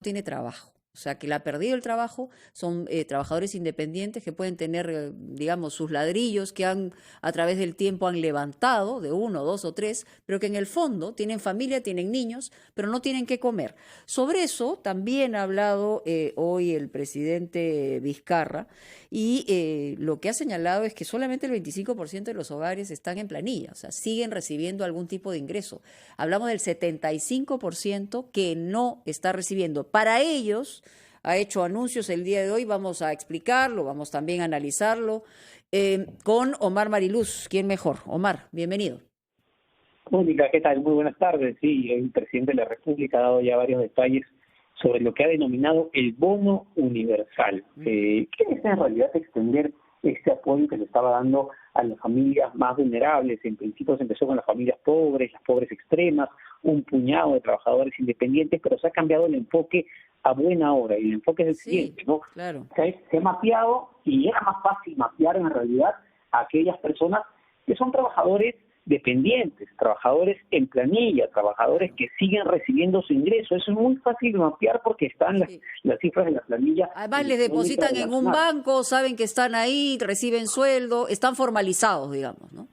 tiene trabajo. O sea, que le ha perdido el trabajo, son trabajadores independientes que pueden tener, digamos, sus ladrillos que a través del tiempo han levantado, de uno, dos o tres, pero que en el fondo tienen familia, tienen niños, pero no tienen qué comer. Sobre eso también ha hablado hoy el presidente Vizcarra y lo que ha señalado es que solamente el 25% de los hogares están en planilla, o sea, siguen recibiendo algún tipo de ingreso. Hablamos del 75% que no está recibiendo. Para ellos, ha hecho anuncios el día de hoy, vamos a explicarlo, vamos también a analizarlo con Omar Mariluz. ¿Quién mejor? Omar, bienvenido. Mónica, ¿qué tal? Muy buenas tardes. Sí, el presidente de la República ha dado ya varios detalles sobre lo que ha denominado el bono universal, que es en realidad extender este apoyo que se estaba dando a las familias más vulnerables. En principio se empezó con las familias pobres, las pobres extremas, un puñado de trabajadores independientes, pero se ha cambiado el enfoque a buena hora, y el enfoque es el siguiente, ¿no? Claro. Se ha mapeado, y era más fácil mapear en realidad a aquellas personas que son trabajadores dependientes, trabajadores en planilla, trabajadores que siguen recibiendo su ingreso. Eso es muy fácil de mapear porque están las cifras de la planilla. Además les depositan en un banco, saben que están ahí, reciben sueldo, están formalizados, digamos, ¿no?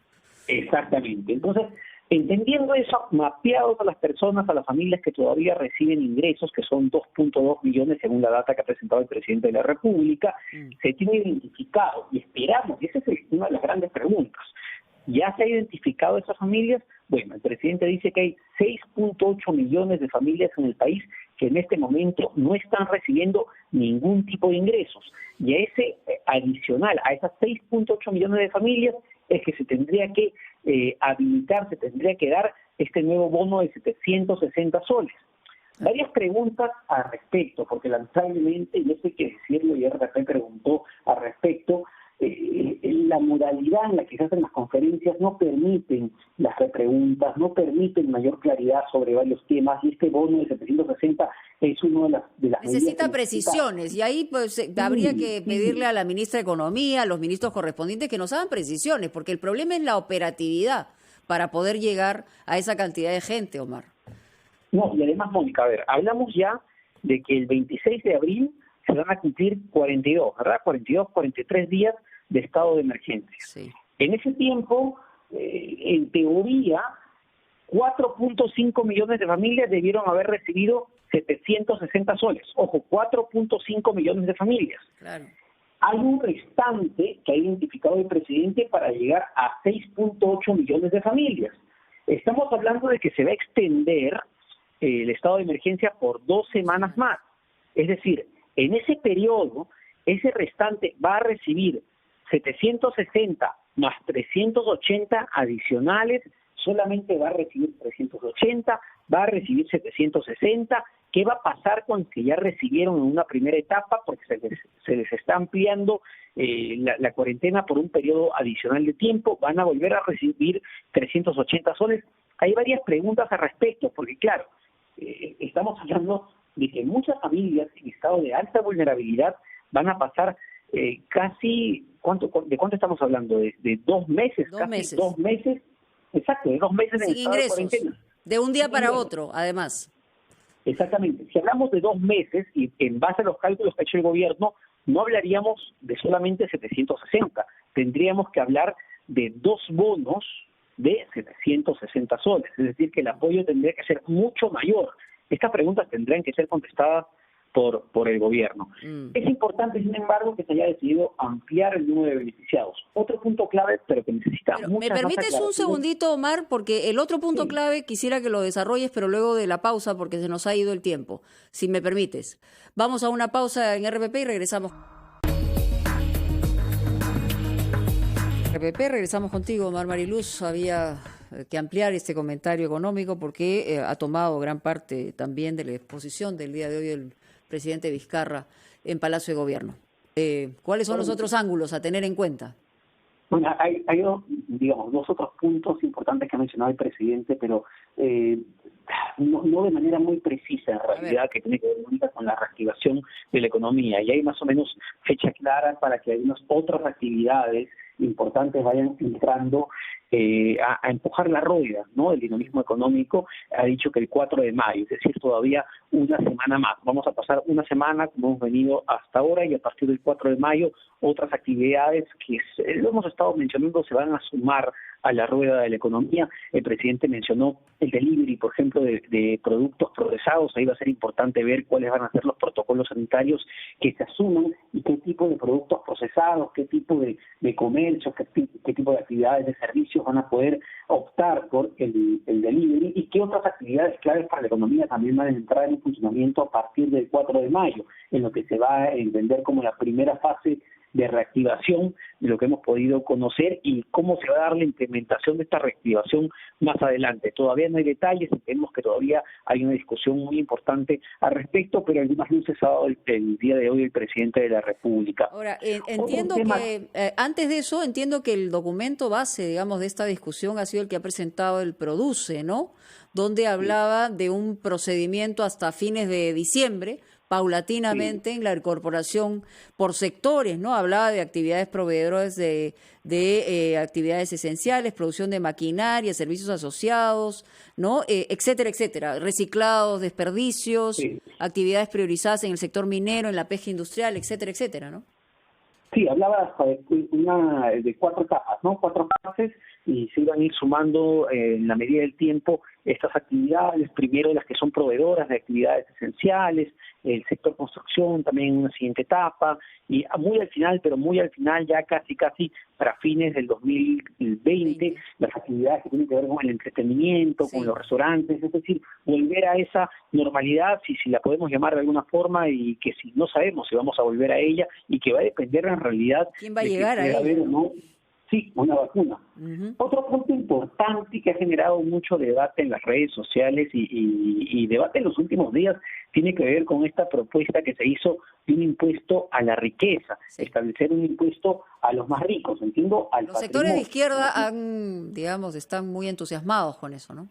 Exactamente. Entonces, entendiendo eso, mapeados a las personas, a las familias que todavía reciben ingresos, que son 2.2 millones según la data que ha presentado el presidente de la República, se tiene identificado y esperamos, y esa es una de las grandes preguntas. ¿Ya se ha identificado esas familias? Bueno, el presidente dice que hay 6.8 millones de familias en el país que en este momento no están recibiendo ningún tipo de ingresos. Y a ese adicional, a esas 6.8 millones de familias, es que se tendría que habilitar, se tendría que dar este nuevo bono de 760 soles. Varias preguntas al respecto, porque lamentablemente, y esto hay que decirlo, y RP preguntó al respecto, la modalidad en la que se hacen las conferencias no permiten las repreguntas, no permiten mayor claridad sobre varios temas, y este bono de 760 es uno de las necesita precisiones, y ahí pues habría que pedirle a la ministra de Economía, a los ministros correspondientes que nos hagan precisiones, porque el problema es la operatividad para poder llegar a esa cantidad de gente, Omar. No, y además, Mónica, a ver, hablamos ya de que el 26 de abril se van a cumplir 42, ¿verdad? 42, 43 días de estado de emergencia. Sí. En ese tiempo, en teoría, 4.5 millones de familias debieron haber recibido 760 soles. Ojo, 4.5 millones de familias. Claro. Hay un restante que ha identificado el presidente para llegar a 6.8 millones de familias. Estamos hablando de que se va a extender el estado de emergencia por 2 semanas más. Es decir, en ese periodo, ese restante va a recibir 760 más 380 adicionales, solamente va a recibir 380, va a recibir 760. ¿Qué va a pasar con los que ya recibieron en una primera etapa? Porque se les está ampliando la cuarentena por un periodo adicional de tiempo, van a volver a recibir 380 soles. Hay varias preguntas al respecto, porque claro, estamos hablando de que muchas familias en estado de alta vulnerabilidad van a pasar casi, ¿de cuánto estamos hablando? ¿De 2 meses? Dos casi meses. 2 meses, exacto, de 2 meses en Sin estado ingresos, de cuarentena. de un día Sin para ingresos. otro, además. Exactamente. Si hablamos de 2 meses, y en base a los cálculos que ha hecho el gobierno, no hablaríamos de solamente 760, tendríamos que hablar de 2 bonos de 760 soles, es decir, que el apoyo tendría que ser mucho mayor. Estas preguntas tendrían que ser contestadas por el gobierno. Es importante, sin embargo, que se haya decidido ampliar el número de beneficiados. Otro punto clave, pero que necesita Pero, muchas ¿me permites más un segundito, Omar? Porque el otro punto Sí. clave quisiera que lo desarrolles, pero luego de la pausa, porque se nos ha ido el tiempo, si me permites. Vamos a una pausa en RPP y regresamos. RPP, regresamos contigo, Omar Mariluz. Había que ampliar este comentario económico porque ha tomado gran parte también de la exposición del día de hoy el presidente Vizcarra en Palacio de Gobierno. ¿Cuáles son los otros ángulos a tener en cuenta? Bueno, hay digamos, 2 otros puntos importantes que ha mencionado el presidente, pero no de manera muy precisa en realidad, que tiene que ver con la reactivación de la economía. Y hay más o menos fecha clara para que algunas otras actividades importantes vayan entrando a empujar la rueda, ¿no?, del dinamismo económico. Ha dicho que el 4 de mayo, es decir, todavía una semana más. Vamos a pasar una semana como hemos venido hasta ahora, y a partir del 4 de mayo otras actividades que lo hemos estado mencionando se van a sumar a la rueda de la economía. El presidente mencionó el delivery, por ejemplo, de productos procesados. Ahí va a ser importante ver cuáles van a ser los protocolos sanitarios que se asuman y qué tipo de productos procesados, qué tipo de comercio, qué tipo de actividades de servicios van a poder optar por el delivery, y qué otras actividades claves para la economía también van a entrar en funcionamiento a partir del 4 de mayo, en lo que se va a entender como la primera fase de reactivación de lo que hemos podido conocer, y cómo se va a dar la implementación de esta reactivación más adelante. Todavía no hay detalles, entendemos que todavía hay una discusión muy importante al respecto, pero algunas luces ha dado el día de hoy el presidente de la República. Ahora, entiendo que, antes de eso, entiendo que el documento base, digamos, de esta discusión ha sido el que ha presentado el PRODUCE, ¿no?, donde hablaba de un procedimiento hasta fines de diciembre, paulatinamente en la incorporación por sectores, ¿no? Hablaba de actividades proveedoras de actividades esenciales, producción de maquinaria, servicios asociados, ¿no? Etcétera, etcétera, reciclados, desperdicios, actividades priorizadas en el sector minero, en la pesca industrial, etcétera, etcétera, ¿no? Sí, hablaba hasta de 4 etapas, ¿no? 4 fases, y se iban a ir sumando en la medida del tiempo estas actividades, primero las que son proveedoras de actividades esenciales, el sector construcción también en una siguiente etapa, y muy al final, pero muy al final, ya casi para fines del 2020, las actividades que tienen que ver con el entretenimiento, con los restaurantes, es decir, volver a esa normalidad, si la podemos llamar de alguna forma, y que si no sabemos si vamos a volver a ella, y que va a depender en realidad ¿quién va a llegar a ella? Haber o no, sí, una vacuna. Otro punto importante que ha generado mucho debate en las redes sociales y debate en los últimos días tiene que ver con esta propuesta que se hizo de un impuesto a la riqueza, establecer un impuesto a los más ricos, entiendo, al Los sectores de izquierda están muy entusiasmados con eso, ¿no?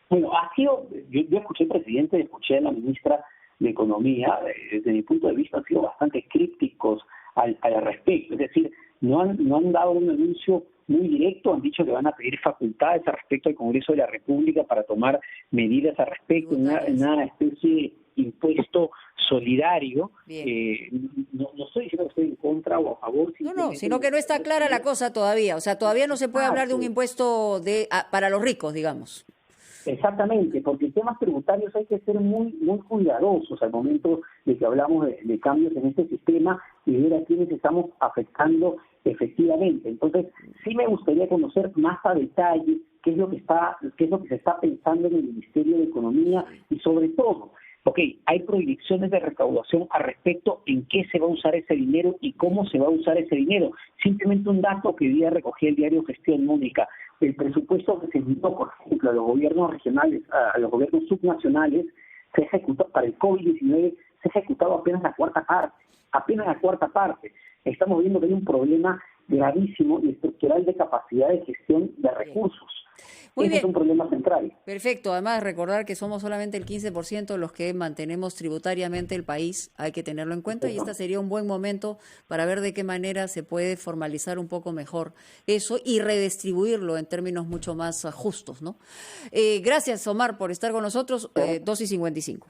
Bueno, yo escuché al presidente, escuché a la ministra de Economía, desde mi punto de vista han sido bastante crípticos al respecto, es decir, no han dado un anuncio muy directo, han dicho que van a pedir facultades al respecto al Congreso de la República para tomar medidas al respecto, una especie de impuesto solidario. No estoy diciendo que estoy en contra o a favor. No, sino que no está clara la cosa todavía, o sea, todavía no se puede hablar de un impuesto para los ricos, digamos. Exactamente, porque en temas tributarios hay que ser muy cuidadosos al momento de que hablamos de cambios en este sistema y ver a quiénes estamos afectando efectivamente. Entonces, sí me gustaría conocer más a detalle qué es lo que se está pensando en el Ministerio de Economía, y sobre todo, hay proyecciones de recaudación al respecto en qué se va a usar ese dinero y cómo se va a usar ese dinero. Simplemente un dato que hoy día recogía el diario Gestión, Mónica. El presupuesto que se envió, por ejemplo, a los gobiernos regionales, a los gobiernos subnacionales, se ejecutó para el COVID-19, se ha ejecutado apenas la cuarta parte. Estamos viendo que hay un problema gravísimo y estructural de capacidad de gestión de recursos. Muy Ese bien. es un problema central. Perfecto. Además, recordar que somos solamente el 15% los que mantenemos tributariamente el país. Hay que tenerlo en cuenta, y este sería un buen momento para ver de qué manera se puede formalizar un poco mejor eso y redistribuirlo en términos mucho más justos, ¿no? Gracias, Omar, por estar con nosotros. 2:55.